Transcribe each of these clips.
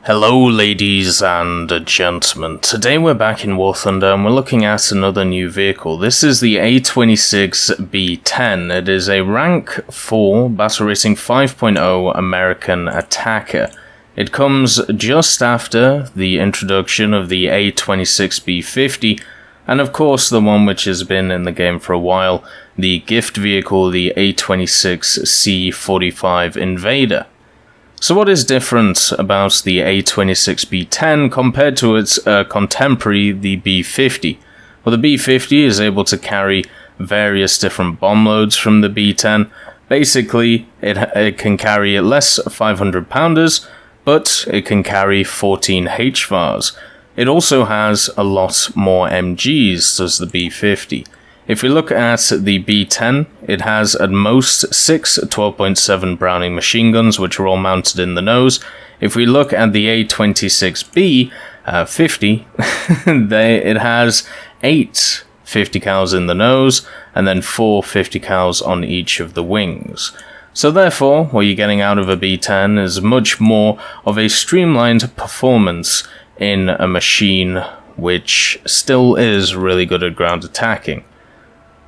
Hello ladies and gentlemen, today we're back in War Thunder and we're looking at another new vehicle. This is the A-26B-10. It is a rank 4 battle rating 5.0 American attacker. It comes just after the introduction of the A-26B-50 and of course the one which has been in the game for a while, the gift vehicle, the A-26C-45 Invader. So what is different about the A-26B-10 compared to its contemporary, the B-50? Well, the B-50 is able to carry various different bomb loads from the B-10. Basically, it can carry less 500-pounders, but it can carry 14 HVARs. It also has a lot more MGs, does the B-50. If we look at the B-10, it has at most 6 12.7 Browning machine guns, which are all mounted in the nose. If we look at the A-26B-50, it has 8 50 cals in the nose, and then 4 50 cals on each of the wings. So therefore, what you're getting out of a B-10 is much more of a streamlined performance in a machine which still is really good at ground attacking.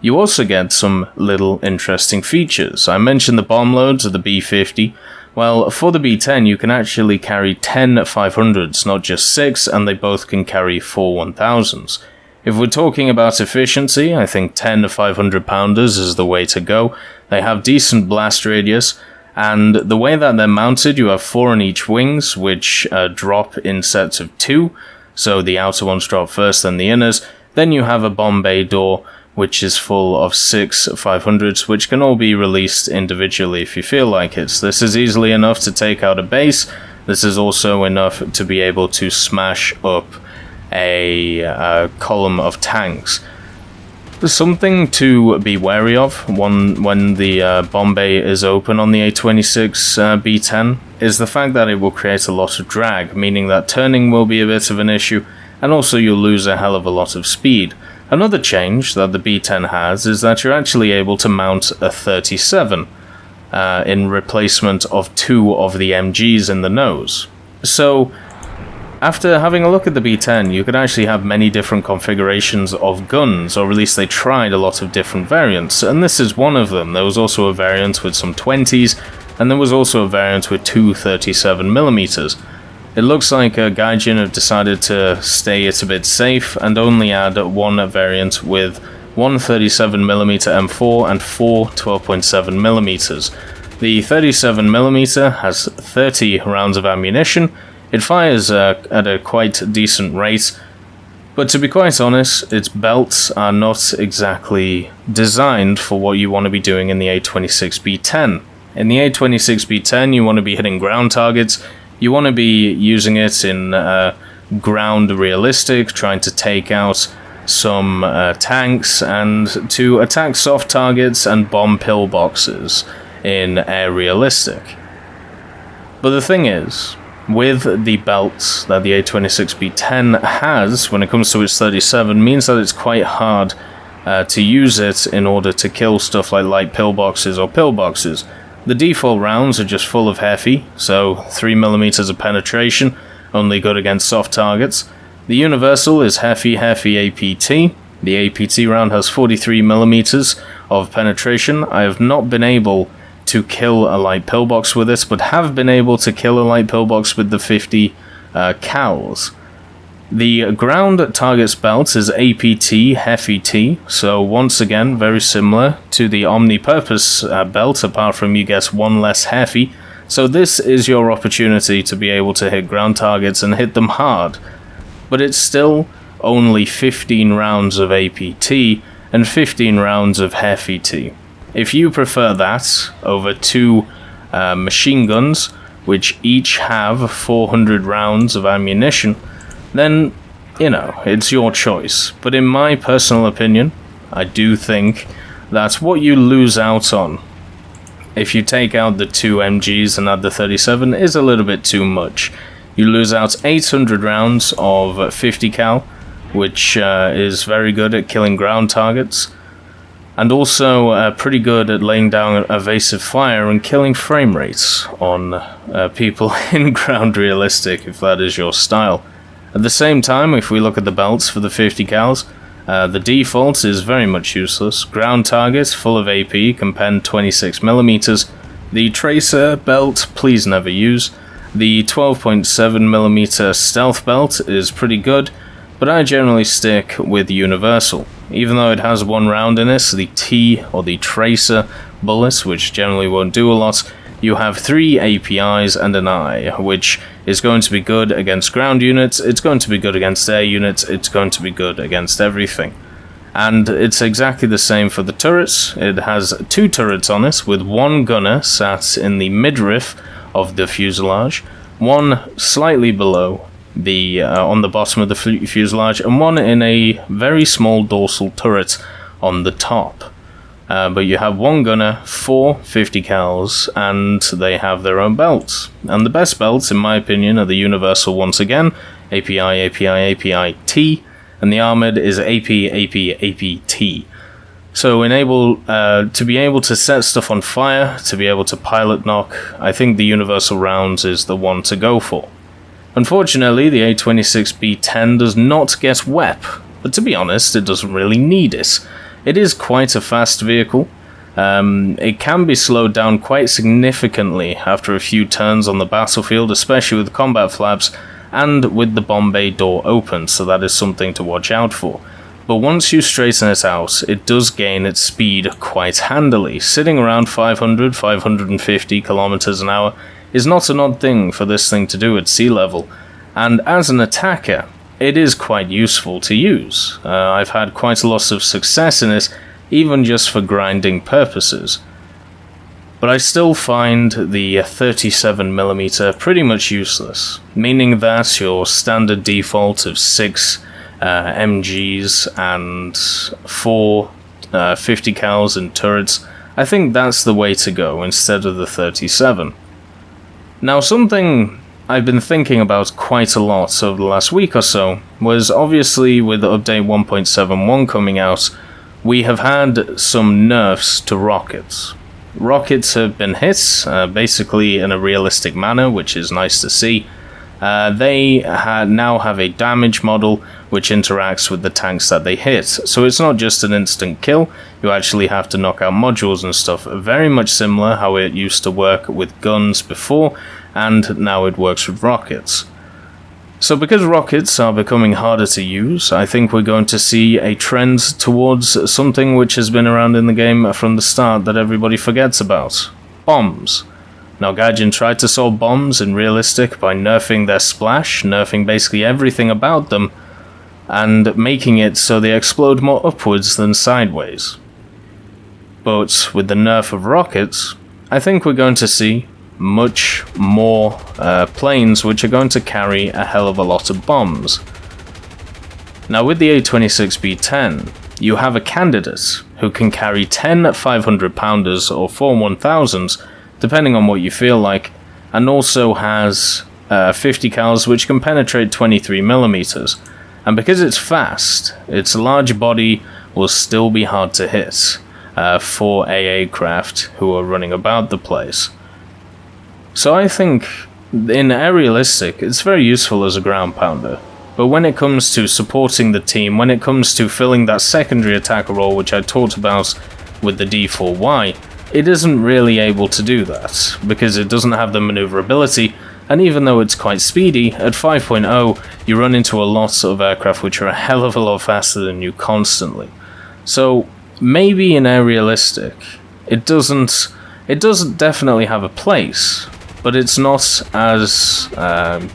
You also get some little interesting features. I mentioned the bomb loads of the B-50. Well, for the B-10 you can actually carry 10 500s, not just 6, and they both can carry 4 1000s. If we're talking about efficiency, I think 10 500-pounders is the way to go. They have decent blast radius, and the way that they're mounted, you have 4 on each wings, which drop in sets of 2, so the outer ones drop first, then the inners. Then you have a bomb bay door, which is full of 6 500s, which can all be released individually if you feel like it. This is easily enough to take out a base. This is also enough to be able to smash up a column of tanks. There's something to be wary of when the bomb bay is open on the A-26B-10 is the fact that it will create a lot of drag, meaning that turning will be a bit of an issue, and also you'll lose a hell of a lot of speed. Another change that the B-10 has is that you're actually able to mount a 37 in replacement of 2 of the MGs in the nose. So, after having a look at the B-10, you could actually have many different configurations of guns, or at least they tried a lot of different variants, and this is one of them. There was also a variant with some 20s, and there was also a variant with 2 37mm. It looks like Gaijin have decided to stay it a bit safe and only add one variant with 1 37mm M4 and 4 12.7mm. The 37mm has 30 rounds of ammunition. It fires at a quite decent rate, but to be quite honest, its belts are not exactly designed for what you want to be doing in the A-26B-10. In the A-26B-10, you want to be hitting ground targets. You want to be using it in ground realistic, trying to take out some tanks and to attack soft targets and bomb pillboxes in air realistic. But the thing is, with the belts that the A-26B-10 has when it comes to its 37 means that it's quite hard to use it in order to kill stuff like light pillboxes or pillboxes. The default rounds are just full of Heffy, so 3mm of penetration, only good against soft targets. The universal is Heffy APT. The APT round has 43mm of penetration. I have not been able to kill a light pillbox with this, but have been able to kill a light pillbox with the 50 cals. The ground targets belt is APT Heffy T, so once again very similar to the Omnipurpose belt, apart from you get 1 less Heffy. So this is your opportunity to be able to hit ground targets and hit them hard. But it's still only 15 rounds of APT and 15 rounds of Heffy T. If you prefer that over 2 machine guns, which each have 400 rounds of ammunition, then, you know, it's your choice. But in my personal opinion, I do think that what you lose out on if you take out the 2 MGs and add the 37 is a little bit too much. You lose out 800 rounds of 50 cal, which is very good at killing ground targets. and also pretty good at laying down evasive fire and killing frame rates on people in ground realistic, if that is your style. At the same time, if we look at the belts for the 50 cals, the default is very much useless. Ground target, full of AP, compend 26mm. The tracer belt, please never use. The 12.7mm stealth belt is pretty good, but I generally stick with universal. Even though it has one round in it, the T or the tracer bullet, which generally won't do a lot, you have 3 APIs and an I, which is going to be good against ground units, it's going to be good against air units, it's going to be good against everything. And it's exactly the same for the turrets. It has 2 turrets on it, with 1 gunner sat in the midriff of the fuselage, 1 slightly below the on the bottom of the fuselage, and 1 in a very small dorsal turret on the top. But you have 1 gunner, 4 50 cals, and they have their own belts. And the best belts, in my opinion, are the universal once again, API, API, API, T, and the armored is AP, AP, AP, T. So to be able to set stuff on fire, to be able to pilot knock, I think the universal rounds is the one to go for. Unfortunately, the A-26B-10 does not get WEP, but to be honest, it doesn't really need it. It is quite a fast vehicle. It can be slowed down quite significantly after a few turns on the battlefield, especially with combat flaps and with the bomb bay door open, so that is something to watch out for. But once you straighten it out, it does gain its speed quite handily. Sitting around 500-550 kilometers an hour is not an odd thing for this thing to do at sea level, and as an attacker, it is quite useful to use. I've had quite a lot of success in it, even just for grinding purposes. But I still find the 37mm pretty much useless, meaning that your standard default of 6 MGs and 4 50 cals and turrets, I think that's the way to go instead of the 37. Now, something I've been thinking about quite a lot over the last week or so was obviously with update 1.71 coming out, we have had some nerfs to rockets. Rockets have been hit, basically in a realistic manner, which is nice to see. They now have a damage model which interacts with the tanks that they hit, so it's not just an instant kill, you actually have to knock out modules and stuff, very much similar how it used to work with guns before, and now it works with rockets. So because rockets are becoming harder to use, I think we're going to see a trend towards something which has been around in the game from the start that everybody forgets about: bombs. Now, Gaijin tried to solve bombs in realistic by nerfing their splash, nerfing basically everything about them, and making it so they explode more upwards than sideways. But with the nerf of rockets, I think we're going to see much more planes which are going to carry a hell of a lot of bombs. Now, with the A-26B-10, you have a candidate who can carry 10 500-pounders or 4 1000s, depending on what you feel like, and also has 50 cals which can penetrate 23mm. And because it's fast, its large body will still be hard to hit for AA craft who are running about the place. So I think in aerialistic, it's very useful as a ground pounder. But when it comes to supporting the team, when it comes to filling that secondary attacker role which I talked about with the D4Y, it isn't really able to do that, because it doesn't have the maneuverability, and even though it's quite speedy, at 5.0 you run into a lot of aircraft which are a hell of a lot faster than you constantly. So maybe in aerialistic, it doesn't definitely have a place, but it's not as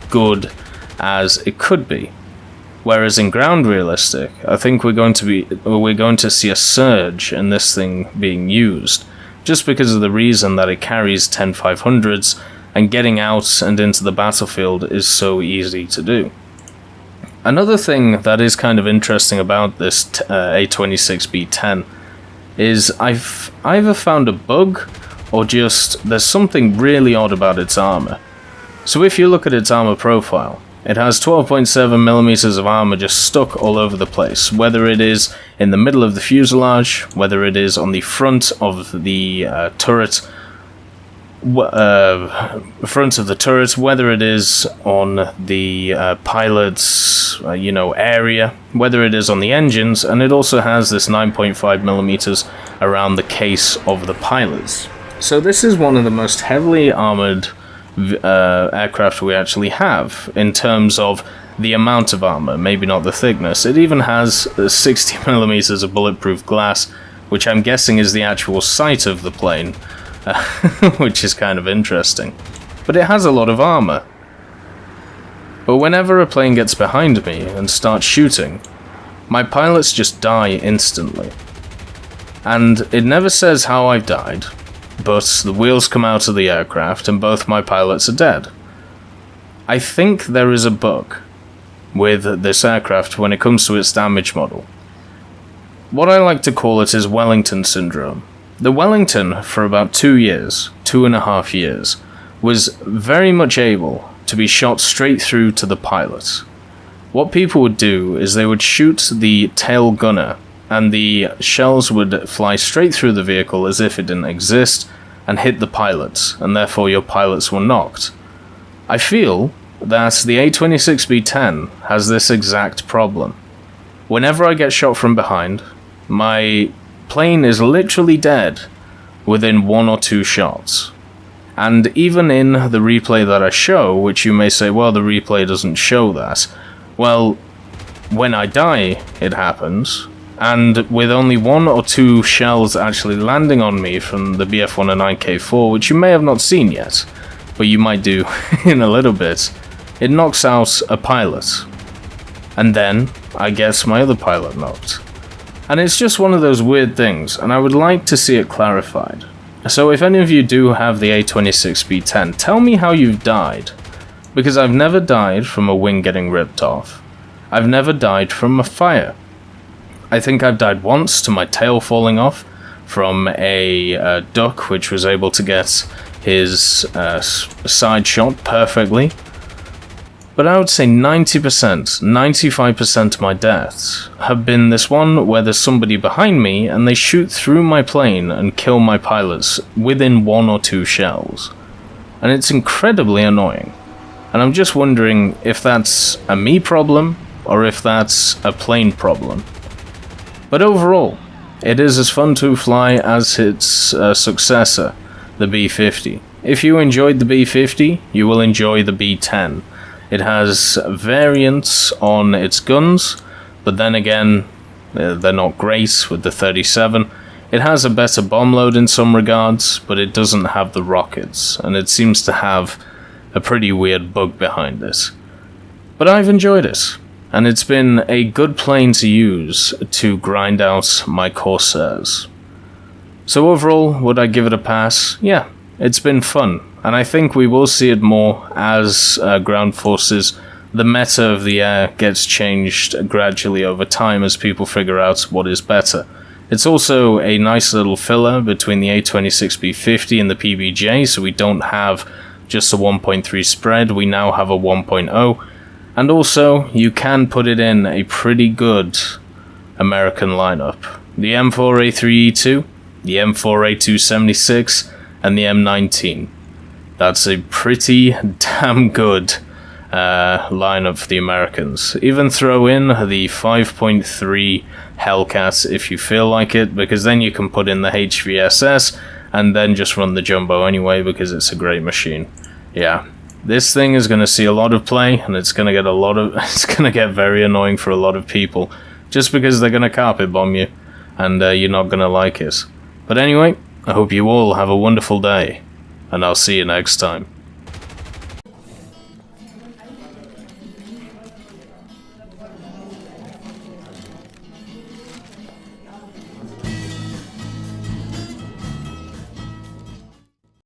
good as it could be. Whereas in ground realistic, I think we're going to see a surge in this thing being used, just because of the reason that it carries 10 500s, and getting out and into the battlefield is so easy to do. Another thing that is kind of interesting about this A-26B-10 is I've either found a bug or just there's something really odd about its armor. So if you look at its armor profile, It has 12.7 millimeters of armor just stuck all over the place, whether it is in the middle of the fuselage, whether it is on the front of the turret, whether it is on the pilot's area, whether it is on the engines, and it also has this 9.5 millimeters around the case of the pilots. So this is one of the most heavily armored aircraft we actually have in terms of the amount of armor, maybe not the thickness. It even has 60 millimeters of bulletproof glass, which I'm guessing is the actual sight of the plane, which is kind of interesting. But it has a lot of armor. But whenever a plane gets behind me and starts shooting, my pilots just die instantly. And it never says how I've died, but the wheels come out of the aircraft and both my pilots are dead. I think there is a bug with this aircraft when it comes to its damage model. What I like to call it is Wellington syndrome. The Wellington, for about 2.5 years, was very much able to be shot straight through to the pilot. What people would do is they would shoot the tail gunner, and the shells would fly straight through the vehicle as if it didn't exist, and hit the pilots, and therefore your pilots were knocked. I feel that the A-26B-10 has this exact problem. Whenever I get shot from behind, my plane is literally dead within 1 or 2 shots. And even in the replay that I show, which you may say, well, the replay doesn't show that. Well, when I die, it happens, and with only 1 or 2 shells actually landing on me from the BF-109K4, which you may have not seen yet, but you might do in a little bit, it knocks out a pilot. And then I get my other pilot knocked. And it's just one of those weird things, and I would like to see it clarified. So if any of you do have the A-26B-10, tell me how you've died. Because I've never died from a wing getting ripped off. I've never died from a fire. I think I've died once to my tail falling off from a duck which was able to get his side shot perfectly. But I would say 90%, 95% of my deaths have been this one where there's somebody behind me and they shoot through my plane and kill my pilots within 1 or 2 shells. And it's incredibly annoying. And I'm just wondering if that's a me problem or if that's a plane problem. But overall, it is as fun to fly as its successor, the B-50. If you enjoyed the B-50, you will enjoy the B-10. It has variants on its guns, but then again, they're not great with the 37. It has a better bomb load in some regards, but it doesn't have the rockets, and it seems to have a pretty weird bug behind it. But I've enjoyed it, and it's been a good plane to use to grind out my Corsairs. So overall, would I give it a pass? Yeah, it's been fun. And I think we will see it more as ground forces, the meta of the air gets changed gradually over time as people figure out what is better. It's also a nice little filler between the A-26B-50 and the PBJ, so we don't have just a 1.3 spread, we now have a 1.0. And also, you can put it in a pretty good American lineup. The M4A3E2, the M4A276, and the M19. That's a pretty damn good lineup for the Americans. Even throw in the 5.3 Hellcat if you feel like it, because then you can put in the HVSS and then just run the Jumbo anyway, because it's a great machine. Yeah, this thing is going to see a lot of play, and it's going to get it's going to get very annoying for a lot of people, just because they're going to carpet bomb you, and you're not going to like it. But anyway, I hope you all have a wonderful day, and I'll see you next time.